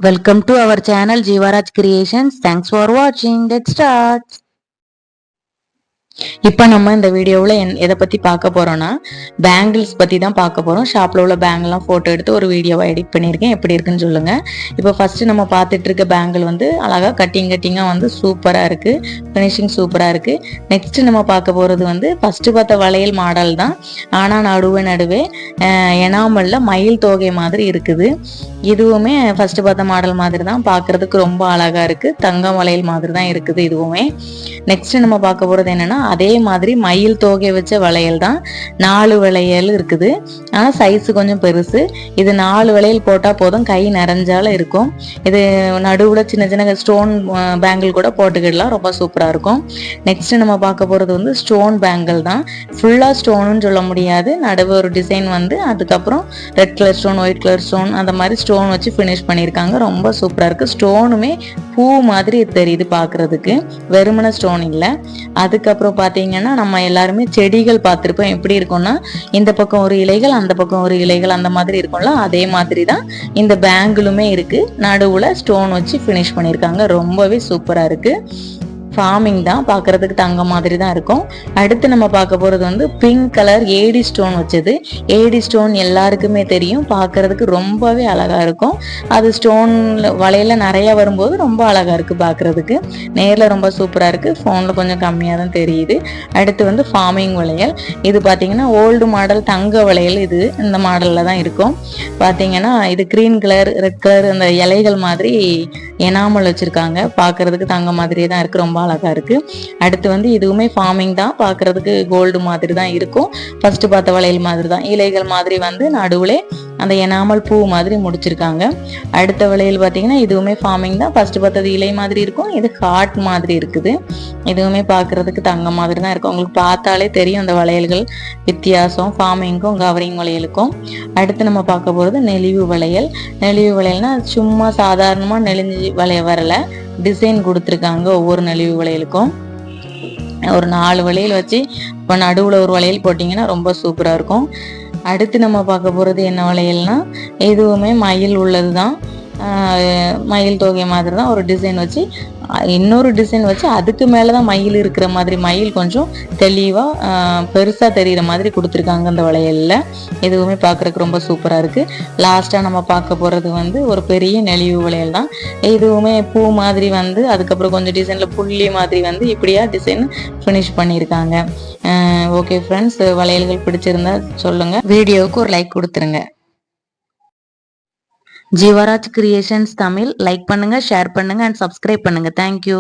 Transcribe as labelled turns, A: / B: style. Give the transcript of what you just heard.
A: Welcome to our channel Jeevaraj Creations. Thanks for watching. Let's start. இப்போ நம்ம இந்த வீடியோவில் எதை பற்றி பார்க்க போகிறோன்னா பேங்கிள்ஸ் பற்றி தான் பார்க்க போகிறோம். ஷாப்பில் உள்ள பேங்கிள்லாம் ஃபோட்டோ எடுத்து ஒரு வீடியோவை எடிட் பண்ணியிருக்கேன். எப்படி இருக்குன்னு சொல்லுங்கள். இப்போ ஃபஸ்ட்டு நம்ம பார்த்துட்டு இருக்க பேங்கிள் வந்து அழகாக கட்டிங்காக வந்து சூப்பராக இருக்குது. ஃபினிஷிங் சூப்பராக இருக்குது. நெக்ஸ்ட்டு நம்ம பார்க்க போகிறது வந்து ஃபஸ்ட்டு பார்த்த வளையல் மாடல் தான். ஆனால் நடுவே எனாமலில் மயில் தோகை மாதிரி இருக்குது. இதுவுமே ஃபஸ்ட்டு பார்த்த மாடல் மாதிரி தான். பார்க்குறதுக்கு ரொம்ப அழகாக இருக்குது. தங்கம் வளையல் மாதிரி தான் இருக்குது இதுவுமே. நெக்ஸ்ட்டு நம்ம பார்க்க போகிறது என்னென்னா அதே மாதிரி மயில் தோகை வச்ச வளையல் தான். 4 வளையல் இருக்குது. ஆனால் சைஸு கொஞ்சம் பெருசு. இது 4 வளையல் போட்டால் போதும், கை நிறைஞ்சாலும் இருக்கும். இது நடுவில் சின்ன சின்ன ஸ்டோன் பேங்கிள் கூட போட்டுக்கிடலாம். ரொம்ப சூப்பராக இருக்கும். நெக்ஸ்ட் நம்ம பார்க்க போகிறது வந்து ஸ்டோன் பேங்கிள் தான். ஃபுல்லாக ஸ்டோனுன்னு சொல்ல முடியாது. நடுவு ஒரு டிசைன் வந்து அதுக்கப்புறம் red colour stone, white colour stone, அந்த மாதிரி ஸ்டோன் வச்சு ஃபினிஷ் பண்ணியிருக்காங்க. ரொம்ப சூப்பராக இருக்குது. ஸ்டோனுமே பூ மாதிரி தெரியுது பார்க்குறதுக்கு, வெறுமன ஸ்டோன் இல்லை. அதுக்கப்புறம் பார்த்தீங்கன்னா நம்ம எல்லாருமே செடிகள் பார்த்துருப்போம். எப்படி இருக்கும்னா இந்த பக்கம் ஒரு இலைகள், அந்த பக்கம் ஒரு இலைகள், அந்த மாதிரி இருக்கும்ல, அதே மாதிரி தான் இந்த பேங்கிளுமே இருக்குது. நடுவில் ஸ்டோன் வச்சு ஃபினிஷ் பண்ணியிருக்காங்க. ரொம்பவே சூப்பராக இருக்குது. ஃபார்மிங் தான், பார்க்குறதுக்கு தங்க மாதிரி தான் இருக்கும். அடுத்து நம்ம பார்க்க போகிறது வந்து பிங்க் கலர் ஏடி ஸ்டோன் வச்சது. ஏடி ஸ்டோன் எல்லாருக்குமே தெரியும், பார்க்குறதுக்கு ரொம்பவே அழகாக இருக்கும். அது ஸ்டோன் வளையல நிறையா வரும்போது ரொம்ப அழகாக இருக்குது பார்க்குறதுக்கு. நேரில் ரொம்ப சூப்பராக இருக்குது, ஃபோனில் கொஞ்சம் கம்மியாக தான் தெரியுது. அடுத்து வந்து ஃபார்மிங் வளையல். இது பார்த்தீங்கன்னா ஓல்டு மாடல் தங்க வளையல். இது இந்த மாடலில் தான் இருக்கும். பார்த்தீங்கன்னா இது க்ரீன் கலர், ரெட் கலர், அந்த இலைகள் மாதிரி எனாமல் வச்சுருக்காங்க. பார்க்குறதுக்கு தங்க மாதிரியே தான் இருக்குது. ரொம்ப அழகா இருக்கு. அடுத்து வந்து இதுவுமே ஃபார்மிங் தான். பார்க்கறதுக்கு கோல்டு மாதிரி தான் இருக்கும். ஃபர்ஸ்ட் பார்த்த வளையல் மாதிரி தான். இலைகள் மாதிரி வந்து நடுவுல அந்த எனாமல் பூ மாதிரி முடிச்சிருக்காங்க. அடுத்த வளையல் பார்த்தீங்கன்னா இதுவுமே ஃபார்மிங் தான். ஃபர்ஸ்ட் பார்த்தது இலை மாதிரி இருக்கும், இது ஹார்ட் மாதிரி இருக்குது. இதுவுமே பார்க்கறதுக்கு தங்க மாதிரி தான் இருக்கும். உங்களுக்கு பார்த்தாலே தெரியும் அந்த வளையல்கள் வித்தியாசம், ஃபார்மிங்க்கும் கவரிங் வளையலுக்கும். அடுத்து நம்ம பார்க்க போகிறது நெளிவு வளையல். நெளிவு வளையல்னா சும்மா சாதாரணமாக நெளிஞ்சு வளைய வரல, டிசைன் கொடுத்துருக்காங்க. ஒவ்வொரு நெளிவு வளையலுக்கும் ஒரு 4 வளையல் வச்சு இப்போ நடுவில் ஒரு வளையல் போட்டிங்கன்னா ரொம்ப சூப்பராக இருக்கும். அடுத்து நம்ம பார்க்க போகிறது என்ன வளையல்னா இதுவுமே மயில் உள்ளது தான். மயில் தொகை மாதிரி தான். ஒரு டிசைன் வச்சு இன்னொரு டிசைன் வச்சு அதுக்கு மேலே தான் மயில் இருக்கிற மாதிரி, மயில் கொஞ்சம் தெளிவாக பெருசாக தெரிகிற மாதிரி கொடுத்துருக்காங்க அந்த வளையலில். இதுவுமே பார்க்குறதுக்கு ரொம்ப சூப்பராக இருக்குது. லாஸ்ட்டாக நம்ம பார்க்க போகிறது வந்து ஒரு பெரிய நெளிவு வளையல் தான். இதுவுமே பூ மாதிரி வந்து அதுக்கப்புறம் கொஞ்சம் டிசைனில் புள்ளி மாதிரி வந்து இப்படியா டிசைன் ஃபினிஷ் பண்ணியிருக்காங்க. ஓகே ஃப்ரெண்ட்ஸ், வளையல்கள் பிடிச்சிருந்தா சொல்லுங்கள். வீடியோவுக்கு ஒரு லைக் கொடுத்துருங்க. ஜீவராஜ் கிரியேஷன்ஸ் தமிழ் லைக் பண்ணுங்க, ஷேர் பண்ணுங்க அண்ட் சப்ஸ்கிரைப் பண்ணுங்க. தேங்க்யூ.